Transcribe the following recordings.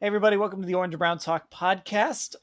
Hey everybody, welcome to the Orange and Brown Talk podcast.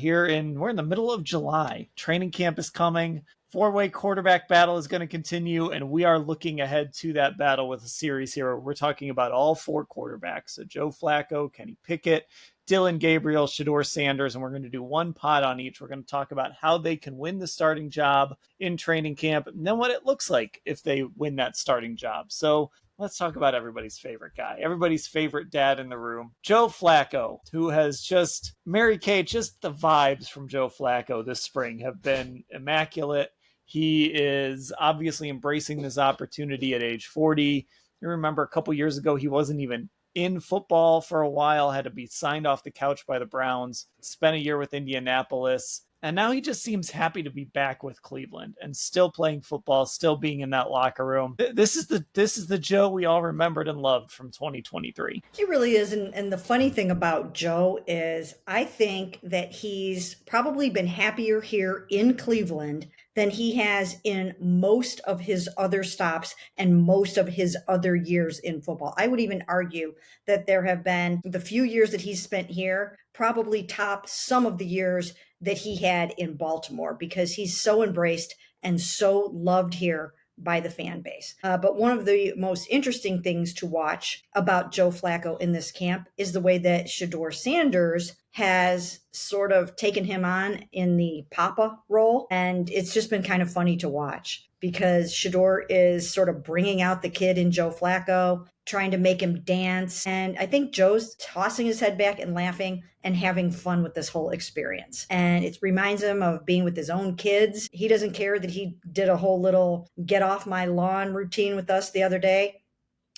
We're in the middle of July. Training camp is coming. Four-way quarterback battle is going to continue, and we are looking ahead to that battle with a series here. We're talking about all four quarterbacks. So Joe Flacco, Kenny Pickett, Dylan Gabriel, Shedeur Sanders, and we're going to do one pod on each. We're going to talk about how they can win the starting job in training camp, and then what it looks like if they win that starting job. So let's talk about everybody's favorite guy, everybody's favorite dad in the room, Joe Flacco, who has just, Mary Kay, just the vibes from Joe Flacco this spring have been immaculate. He is obviously embracing this opportunity at age 40. You remember a couple years ago, he wasn't even in football for a while, had to be signed off the couch by the Browns, spent a year with Indianapolis. And now he just seems happy to be back with Cleveland and still playing football, still being in that locker room. This is the Joe we all remembered and loved from 2023. He really is. And the funny thing about Joe is I think that he's probably been happier here in Cleveland than he has in most of his other stops and most of his other years in football. I would even argue that there have been the few years that he's spent here probably top some of the years that he had in Baltimore because he's so embraced and so loved here by the fan base. But one of the most interesting things to watch about Joe Flacco in this camp is the way that Shedeur Sanders has sort of taken him on in the Papa role. And it's just been kind of funny to watch because Shedeur is sort of bringing out the kid in Joe Flacco, trying to make him dance. And I think Joe's tossing his head back and laughing and having fun with this whole experience. And it reminds him of being with his own kids. He doesn't care that he did a whole little get off my lawn routine with us the other day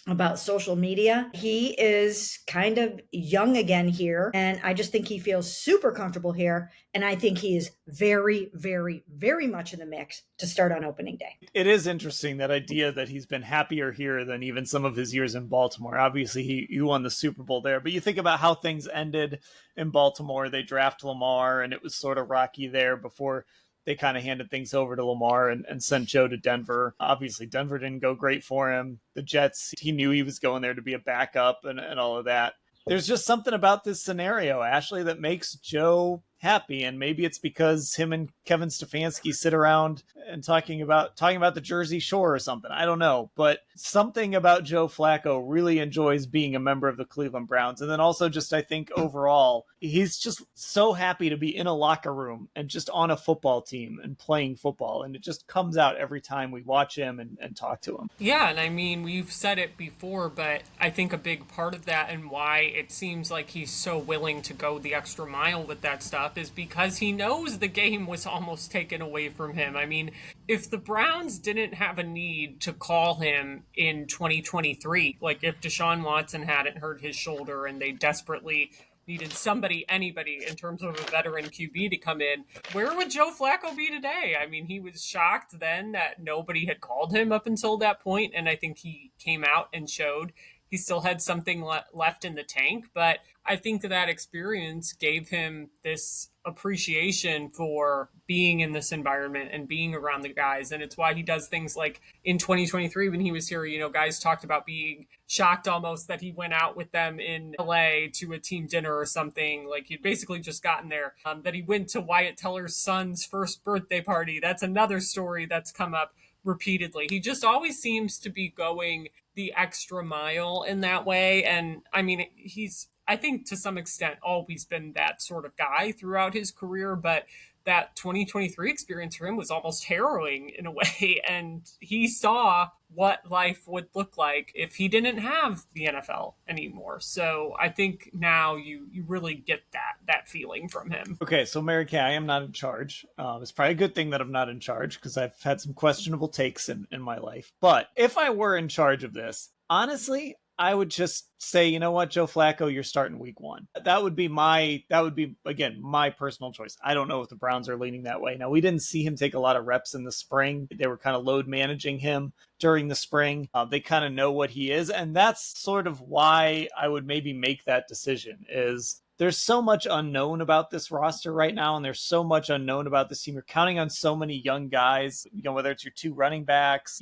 about social media. He is kind of young again here, and I just think he feels super comfortable here. And I think he is very, very, very much in the mix to start on opening day. It is interesting, that idea that he's been happier here than even some of his years in Baltimore. Obviously, he won the Super Bowl there, but you think about how things ended in Baltimore. They draft Lamar, and it was sort of rocky there before they kind of handed things over to Lamar and sent Joe to Denver. Obviously, Denver didn't go great for him. The Jets, he knew he was going there to be a backup and all of that. There's just something about this scenario, Ashley, that makes Joe happy. And maybe it's because him and Kevin Stefanski sit around and talking about the Jersey Shore or something. I don't know. But something about Joe Flacco really enjoys being a member of the Cleveland Browns. And then also just, I think overall, he's just so happy to be in a locker room and just on a football team and playing football. And it just comes out every time we watch him and talk to him. Yeah, and I mean, we've said it before, but I think a big part of that and why it seems like he's so willing to go the extra mile with that stuff is because he knows the game was almost taken away from him. I mean, if the Browns didn't have a need to call him in 2023, like if Deshaun Watson hadn't hurt his shoulder and they desperately needed anybody in terms of a veteran QB to come in, where would Joe Flacco be today? I mean, he was shocked then that nobody had called him up until that point, and I think he came out and showed he still had something left in the tank. But I think that experience gave him this appreciation for being in this environment and being around the guys. And it's why he does things like in 2023 when he was here, guys talked about being shocked almost that he went out with them in LA to a team dinner or something. Like he'd basically just gotten there. That he went to Wyatt Teller's son's first birthday party. That's another story that's come up repeatedly. He just always seems to be going the extra mile in that way. And I mean, I think to some extent always been that sort of guy throughout his career, but that 2023 experience for him was almost harrowing in a way. And he saw what life would look like if he didn't have the NFL anymore. So I think now you really get that feeling from him. Okay, so Mary Kay, I am not in charge. It's probably a good thing that I'm not in charge because I've had some questionable takes in my life. But if I were in charge of this, honestly, I would just say, you know what, Joe Flacco, you're starting week 1. That would be again, my personal choice. I don't know if the Browns are leaning that way. Now, we didn't see him take a lot of reps in the spring. They were kind of load managing him during the spring. They kind of know what he is. And that's sort of why I would maybe make that decision is there's so much unknown about this roster right now, and there's so much unknown about this team. You're counting on so many young guys, whether it's your 2 running backs,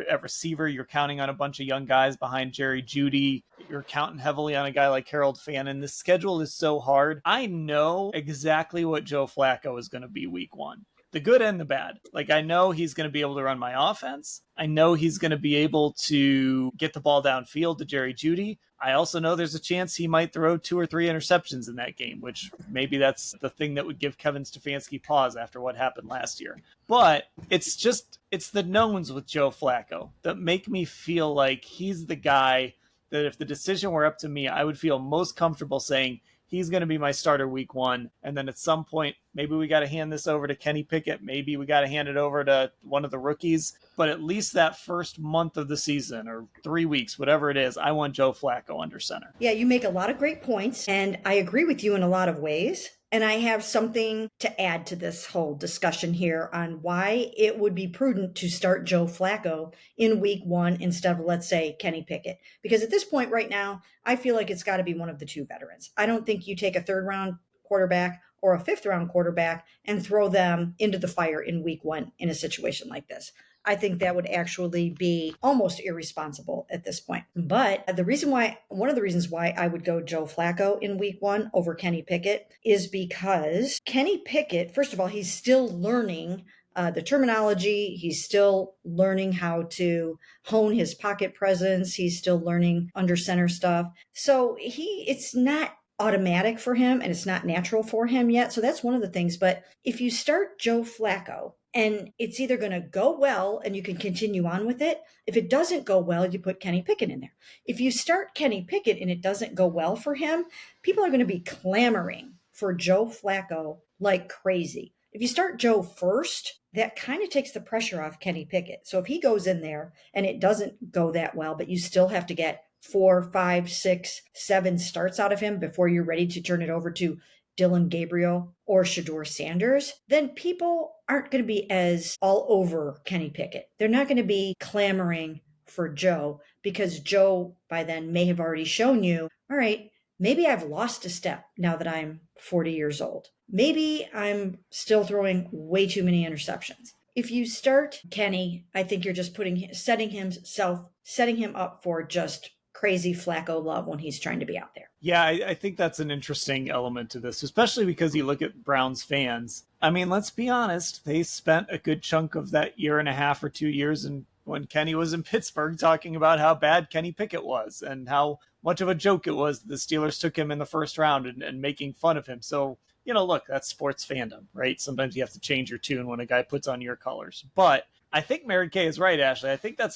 at receiver, you're counting on a bunch of young guys behind Jerry Jeudy. You're counting heavily on a guy like Harold Fannin. The schedule is so hard. I know exactly what Joe Flacco is going to be week 1. The good and the bad. Like, I know he's going to be able to run my offense. I know he's going to be able to get the ball downfield to Jerry Jeudy. I also know there's a chance he might throw 2 or 3 interceptions in that game, which maybe that's the thing that would give Kevin Stefanski pause after what happened last year. But it's the knowns with Joe Flacco that make me feel like he's the guy that if the decision were up to me, I would feel most comfortable saying, he's going to be my starter week 1. And then at some point, maybe we got to hand this over to Kenny Pickett. Maybe we got to hand it over to one of the rookies. But at least that first month of the season or 3 weeks, whatever it is, I want Joe Flacco under center. Yeah, you make a lot of great points. And I agree with you in a lot of ways. And I have something to add to this whole discussion here on why it would be prudent to start Joe Flacco in week 1 instead of, let's say, Kenny Pickett. Because at this point right now, I feel like it's got to be one of the 2 veterans. I don't think you take a 3rd round quarterback or a 5th round quarterback and throw them into the fire in week 1 in a situation like this. I think that would actually be almost irresponsible at this point. But one of the reasons why I would go Joe Flacco in week 1 over Kenny Pickett is because Kenny Pickett, first of all, he's still learning the terminology. He's still learning how to hone his pocket presence. He's still learning under center stuff. So it's not automatic for him and it's not natural for him yet. So that's one of the things. But if you start Joe Flacco, and it's either going to go well and you can continue on with it. If it doesn't go well, you put Kenny Pickett in there. If you start Kenny Pickett and it doesn't go well for him, people are going to be clamoring for Joe Flacco like crazy. If you start Joe first, that kind of takes the pressure off Kenny Pickett. So if he goes in there and it doesn't go that well, but you still have to get 4, 5, 6, 7 starts out of him before you're ready to turn it over to Dylan Gabriel or Shedeur Sanders, then people aren't going to be as all over Kenny Pickett. They're not going to be clamoring for Joe because Joe by then may have already shown you, all right, maybe I've lost a step now that I'm 40 years old. Maybe I'm still throwing way too many interceptions. If you start Kenny, I think you're just setting him up for just crazy Flacco love when he's trying to be out there. Yeah, I think that's an interesting element to this, especially because you look at Browns fans. I mean, let's be honest. They spent a good chunk of that 1.5 or 2 years when Kenny was in Pittsburgh talking about how bad Kenny Pickett was and how much of a joke it was that the Steelers took him in the first round and making fun of him. So, look, that's sports fandom, right? Sometimes you have to change your tune when a guy puts on your colors. But I think Mary Kay is right, Ashley. I think that.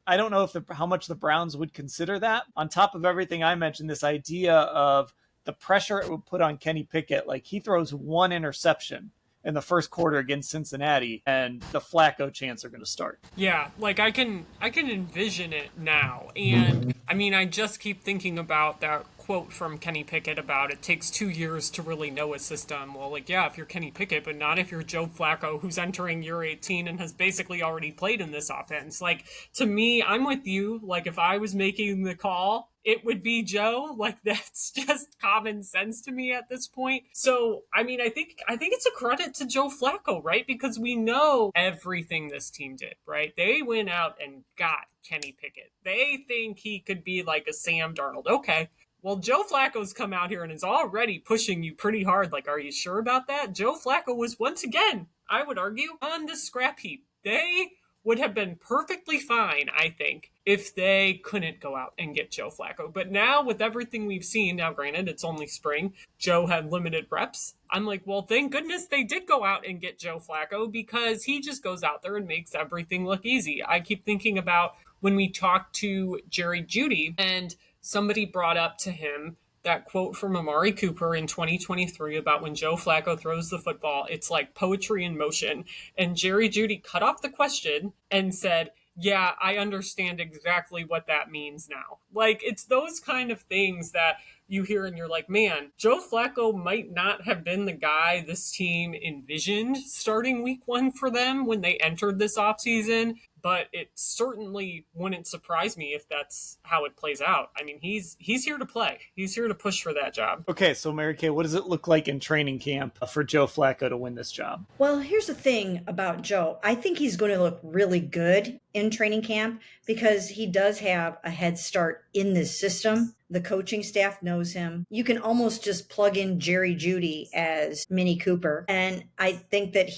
I don't know how much the Browns would consider that. On top of everything I mentioned, this idea of the pressure it would put on Kenny Pickett, like he throws 1 interception in the first quarter against Cincinnati, and the Flacco chants are going to start. Yeah, like I can envision it now. And I mean, I just keep thinking about that quote from Kenny Pickett about it takes 2 years to really know a system. Well, like, yeah, if you're Kenny Pickett, but not if you're Joe Flacco, who's entering year 18 and has basically already played in this offense. Like, to me, I'm with you. Like, if I was making the call, it would be Joe. Like, that's just common sense to me at this point. So, I mean, I think it's a credit to Joe Flacco, right? Because we know everything this team did, right? They went out and got Kenny Pickett. They think he could be like a Sam Darnold. Okay. Well, Joe Flacco's come out here and is already pushing you pretty hard. Like, are you sure about that? Joe Flacco was once again, I would argue, on the scrap heap. They would have been perfectly fine, I think, if they couldn't go out and get Joe Flacco. But now, with everything we've seen, now granted, it's only spring, Joe had limited reps. I'm like, well, thank goodness they did go out and get Joe Flacco because he just goes out there and makes everything look easy. I keep thinking about when we talked to Jerry Jeudy and somebody brought up to him that quote from Amari Cooper in 2023 about when Joe Flacco throws the football, it's like poetry in motion. And Jerry Jeudy cut off the question and said, yeah, I understand exactly what that means now. Like, it's those kind of things that you hear and you're like, man, Joe Flacco might not have been the guy this team envisioned starting week 1 for them when they entered this offseason. but it certainly wouldn't surprise me if that's how it plays out. I mean, he's here to play. He's here to push for that job. Okay, so Mary Kay, what does it look like in training camp for Joe Flacco to win this job? Well, here's the thing about Joe. I think he's going to look really good in training camp because he does have a head start in this system. The coaching staff knows him. You can almost just plug in Jerry Jeudy as Mini Cooper. And I think that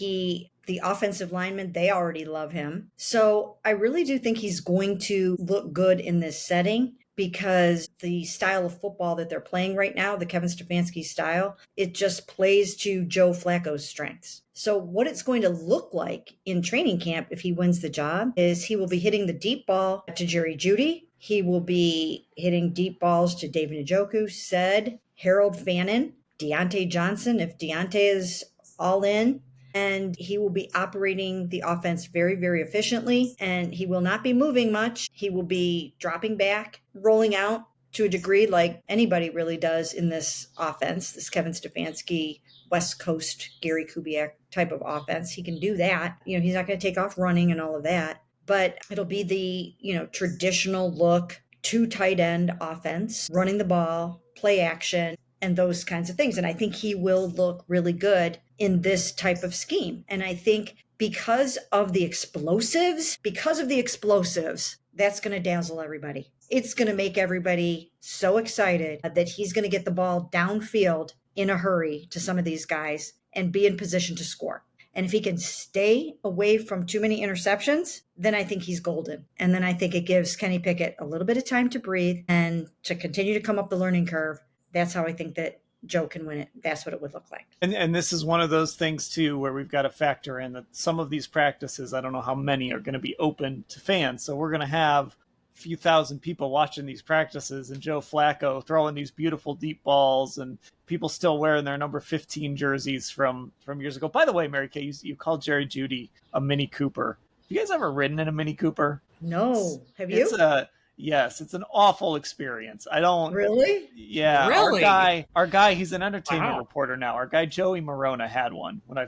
the offensive linemen, they already love him. So I really do think he's going to look good in this setting because the style of football that they're playing right now, the Kevin Stefanski style, it just plays to Joe Flacco's strengths. So what it's going to look like in training camp if he wins the job is he will be hitting the deep ball to Jerry Jeudy. He will be hitting deep balls to David Njoku, said Harold Fannin, Deontay Johnson, if Deontay is all in. And he will be operating the offense very, very efficiently. And he will not be moving much. He will be dropping back, rolling out to a degree like anybody really does in this offense, this Kevin Stefanski, West Coast, Gary Kubiak type of offense. He can do that. He's not going to take off running and all of that. But it'll be the, traditional look, 2 tight end offense, running the ball, play action, and those kinds of things. And I think he will look really good in this type of scheme. And I think because of the explosives, that's going to dazzle everybody. It's going to make everybody so excited that he's going to get the ball downfield in a hurry to some of these guys and be in position to score. And if he can stay away from too many interceptions, then I think he's golden. And then I think it gives Kenny Pickett a little bit of time to breathe and to continue to come up the learning curve. That's how I think that Joe can win it. That's what it would look like. And this is one of those things, too, where we've got to factor in that some of these practices, I don't know how many are going to be open to fans. So we're going to have a few thousand people watching these practices and Joe Flacco throwing these beautiful deep balls and people still wearing their number 15 jerseys from years ago. By the way, Mary Kay, you called Jerry Jeudy a Mini Cooper. Have you guys ever ridden in a Mini Cooper? No. Have you? Yes, it's an awful experience. I don't really. Yeah, really. Our guy, he's an entertainment Wow. reporter now. Our guy Joey Morona had one when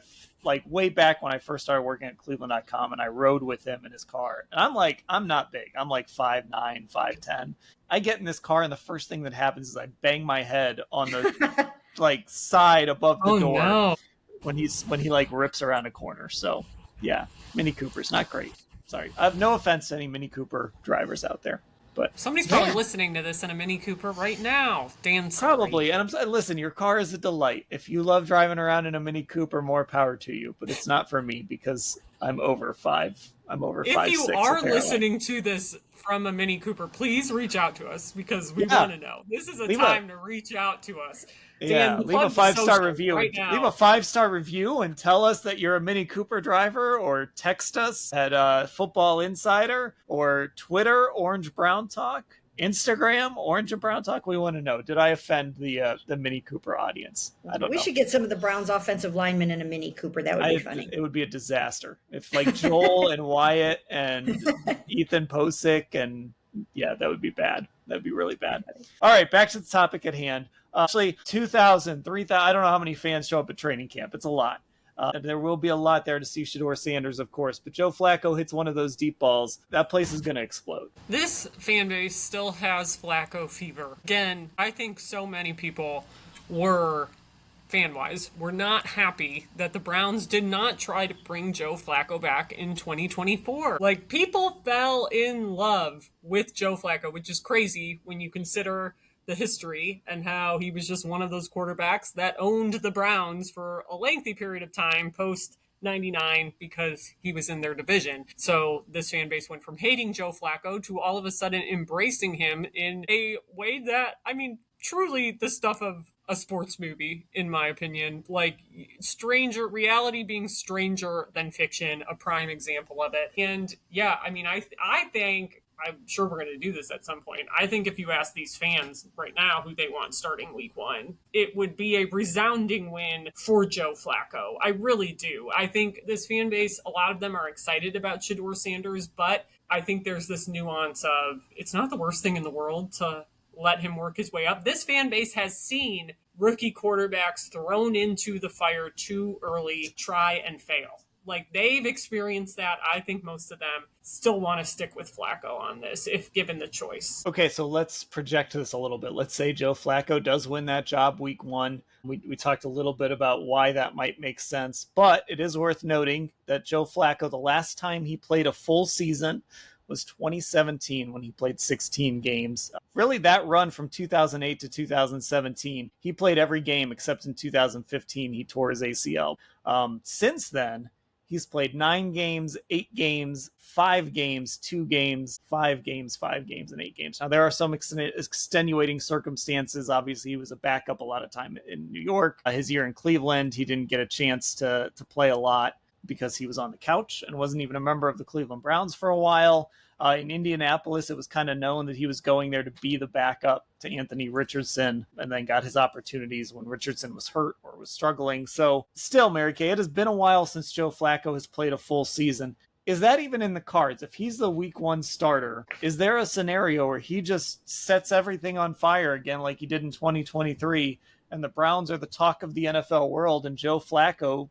way back when I first started working at cleveland.com, and I rode with him in his car. And I'm not big. I'm like 5'9", 5'10". I get in this car, and the first thing that happens is I bang my head on the side above the door. No. when he rips around a corner. So yeah, Mini Cooper's not great. Sorry, I have no offense to any Mini Cooper drivers out there. But somebody's probably listening to this in a Mini Cooper right now. Dan, probably. And listen, your car is a delight. If you love driving around in a Mini Cooper, more power to you. But it's not for me because I'm over 5. I'm over 5'6". If you are apparently. listening to this from a Mini Cooper, please reach out to us because we want to know. This is a time to reach out to us. Dan, leave a 5-star review. Right now. Leave a 5-star review and tell us that you're a Mini Cooper driver, or text us at Football Insider or Twitter, Orange Brown Talk, Instagram, Orange and Brown Talk. We want to know, did I offend the Mini Cooper audience? I don't know. We should get some of the Browns offensive linemen in a Mini Cooper. That would be funny. It would be a disaster if Joel and Wyatt and Ethan Posick that would be bad. That'd be really bad. All right, back to the topic at hand. Actually, 2,000, 3,000, I don't know how many fans show up at training camp. It's a lot. There will be a lot there to see Shedeur Sanders, of course. But Joe Flacco hits one of those deep balls. That place is going to explode. This fan base still has Flacco Fever. Again, I think so many people were, fan-wise, were not happy that the Browns did not try to bring Joe Flacco back in 2024. People fell in love with Joe Flacco, which is crazy when you consider the history and how he was just one of those quarterbacks that owned the Browns for a lengthy period of time post 99 because he was in their division. So this fan base went from hating Joe Flacco to all of a sudden embracing him in a way that, truly the stuff of a sports movie, in my opinion. Reality being stranger than fiction, a prime example of it. And yeah, I think, I'm sure we're going to do this at some point. I think if you ask these fans right now who they want starting week 1, it would be a resounding win for Joe Flacco. I really do. I think this fan base, a lot of them are excited about Shedeur Sanders, but I think there's this nuance of it's not the worst thing in the world to let him work his way up. This fan base has seen rookie quarterbacks thrown into the fire too early, try and fail. Like, they've experienced that. I think most of them still want to stick with Flacco on this if given the choice. Okay, so let's project this a little bit. Let's say Joe Flacco does win that job week one. We talked a little bit about why that might make sense, but it is worth noting that Joe Flacco, the last time he played a full season was 2017 when he played 16 games. Really, that run from 2008 to 2017, he played every game except in 2015, he tore his ACL. Since then, he's played 9 games, 8 games, 5 games, 2 games, 5 games, 5 games, and 8 games. Now, there are some extenuating circumstances. Obviously, he was a backup a lot of time in New York. His year in Cleveland, he didn't get a chance to play a lot because he was on the couch and wasn't even a member of the Cleveland Browns for a while. In Indianapolis, it was kind of known that he was going there to be the backup to Anthony Richardson, and then got his opportunities when Richardson was hurt or was struggling. So still, Mary Kay, it has been a while since Joe Flacco has played a full season. Is that even in the cards? If he's the week one starter, is there a scenario where he just sets everything on fire again like he did in 2023, and the Browns are the talk of the NFL world, and Joe Flacco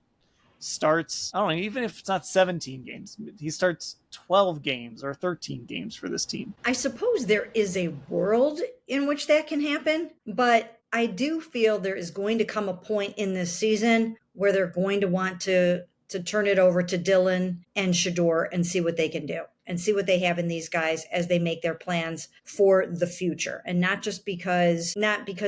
starts, I don't know, even if it's not 17 games, he starts 12 games or 13 games for this team? I suppose there is a world in which that can happen, but I do feel there is going to come a point in this season where they're going to want to turn it over to Dylan and Shador and see what they can do and see what they have in these guys as they make their plans for the future. And not because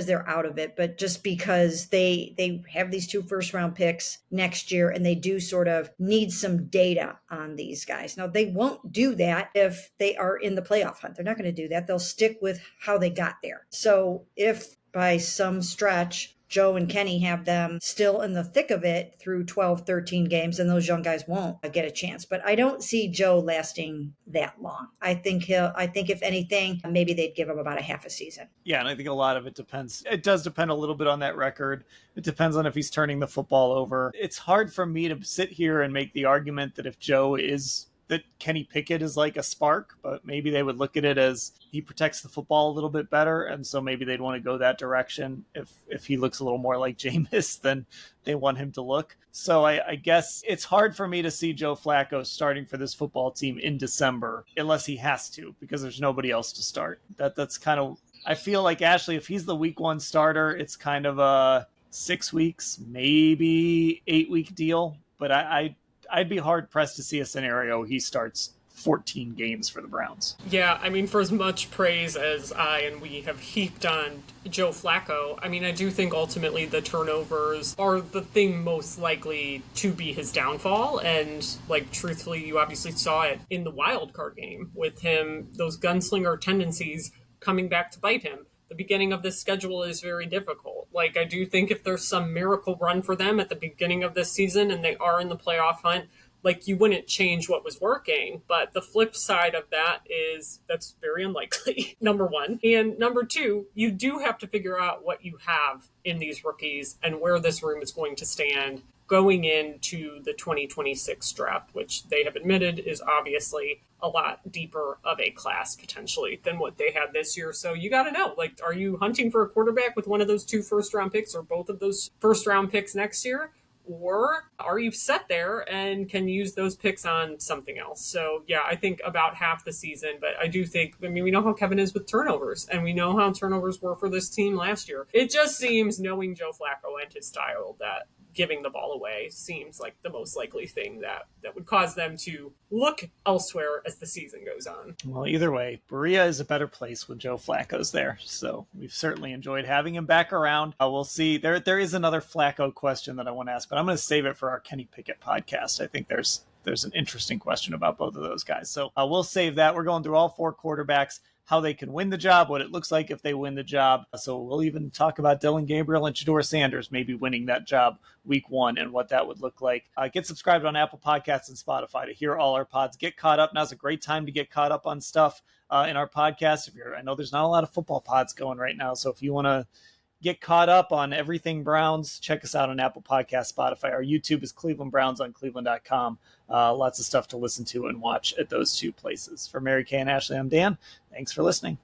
they're out of it, but just because they have these 2 first-round picks next year, and they do sort of need some data on these guys. Now, they won't do that if they are in the playoff hunt. They're not going to do that. They'll stick with how they got there. So if by some stretch Joe and Kenny have them still in the thick of it through 12, 13 games, and those young guys won't get a chance. But I don't see Joe lasting that long. I think if anything, maybe they'd give him about a half a season. Yeah, and I think a lot of it depends. It does depend a little bit on that record. It depends on if he's turning the football over. It's hard for me to sit here and make the argument that if Joe is that Kenny Pickett is like a spark, but maybe they would look at it as he protects the football a little bit better, and so maybe they'd want to go that direction. If he looks a little more like Jameis, then they want him to look. So I guess it's hard for me to see Joe Flacco starting for this football team in December, unless he has to, because there's nobody else to start. That's kind of, I feel like, Ashley, if he's the week one starter, it's kind of a 6 weeks, maybe 8-week deal, but I'd be hard-pressed to see a scenario he starts 14 games for the Browns. Yeah, I mean, for as much praise as I and we have heaped on Joe Flacco, I mean, I do think ultimately the turnovers are the thing most likely to be his downfall. And, like, truthfully, you obviously saw it in the wild card game with him, those gunslinger tendencies coming back to bite him. The beginning of this schedule is very difficult. Like, I do think if there's some miracle run for them at the beginning of this season and they are in the playoff hunt, like, you wouldn't change what was working. But the flip side of that is that's very unlikely, number one. And number two, you do have to figure out what you have in these rookies and where this room is going to stand going into the 2026 draft, which they have admitted is obviously a lot deeper of a class potentially than what they had this year. So you got to know, like, are you hunting for a quarterback with one of those 2 first-round picks or both of those first-round picks next year? Or are you set there and can use those picks on something else? So, yeah, I think about half the season. But I do think, I mean, we know how Kevin is with turnovers, and we know how turnovers were for this team last year. It just seems, knowing Joe Flacco and his style, that giving the ball away seems like the most likely thing that would cause them to look elsewhere as the season goes on. Well, either way, Berea is a better place when Joe Flacco's there. So we've certainly enjoyed having him back around. We'll see. There is another Flacco question that I want to ask, but I'm going to save it for our Kenny Pickett podcast. I think there's an interesting question about both of those guys. So we'll save that. We're going through all 4 quarterbacks, how they can win the job, what it looks like if they win the job. So we'll even talk about Dylan Gabriel and Shador Sanders maybe winning that job week 1 and what that would look like. Get subscribed on Apple Podcasts and Spotify to hear all our pods. Get caught up. Now's a great time to get caught up on stuff in our podcast. I know there's not a lot of football pods going right now, so if you want to get caught up on everything Browns, check us out on Apple Podcasts, Spotify. Our YouTube is Cleveland Browns on cleveland.com. Lots of stuff to listen to and watch at those 2 places. For Mary Kay and Ashley, I'm Dan. Thanks for listening.